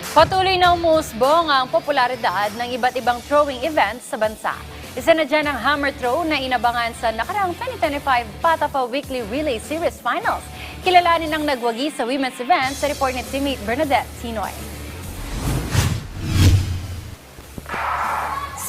Patuloy na umusbong ang popularidad ng iba't ibang throwing events sa bansa. Isa na dyan ang hammer throw na inabangan sa nakaraang 2025 Patapa Weekly Relay Series Finals. Kilalanin ang nagwagi sa women's event sa report ni teammate Bernadette Sinoy.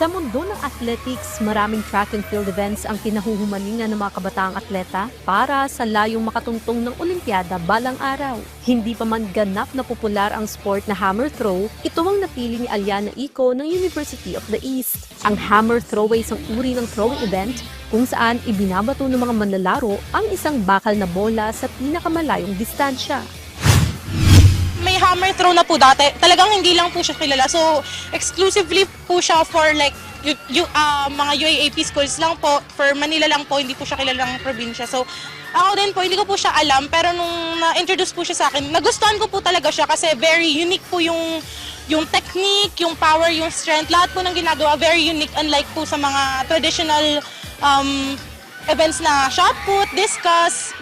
Sa mundo ng athletics, maraming track and field events ang kinahuhumalingan ng mga kabataang atleta para sa layong makatuntong ng Olimpiada balang araw. Hindi pa man ganap na popular ang sport na hammer throw, ito ang napili ni Aliana Ico ng University of the East. Ang hammer throw ay isang uri ng throwing event kung saan ibinabato ng mga manlalaro ang isang bakal na bola sa pinakamalayong distansya. May hammer throw na po dati. Talagang hindi lang po siya kilala. So, exclusively po siya for like mga UAAP schools lang po. For Manila lang po, hindi po siya kilalang probinsya. So, ako din po, hindi ko po siya alam. Pero nung na-introduce po siya sa akin, nagustuhan ko po talaga siya kasi very unique po yung technique, yung power, yung strength. Lahat po ng ginagawa, very unique. Unlike po sa mga traditional events na shot put, discus.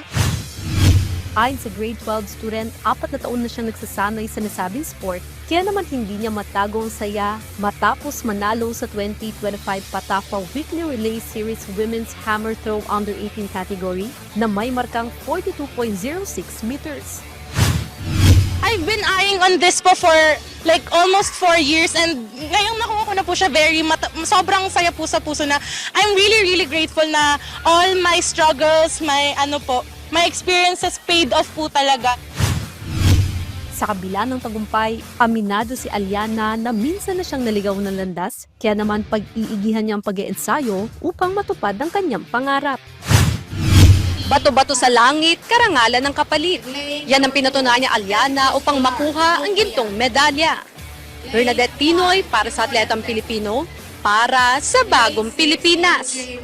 Ayon sa grade 12 student, 4 na taon na siyang nagsasanay sa nasabing sport, kaya naman hindi niya matago ang saya matapos manalo sa 2025 Patapa Weekly Relay Series Women's Hammer Throw Under 18 category na may markang 42.06 meters. I've been eyeing on this po for like almost 4 years and ngayong nakuha ko na po siya sobrang saya po sa puso na I'm really grateful na all my struggles, my experiences paid off po talaga. Sa kabila ng tagumpay, aminado si Aliana na minsan na siyang naligaw ng landas, kaya naman pag-iigihan niya ang pag-iensayo upang matupad ang kanyang pangarap. Bato-bato sa langit, karangalan ng kapalit. Yan ang pinatunayan niya Aliana upang makuha ang gintong medalya. Bernadette Pinoy para sa Atletang Pilipino, para sa Bagong Pilipinas.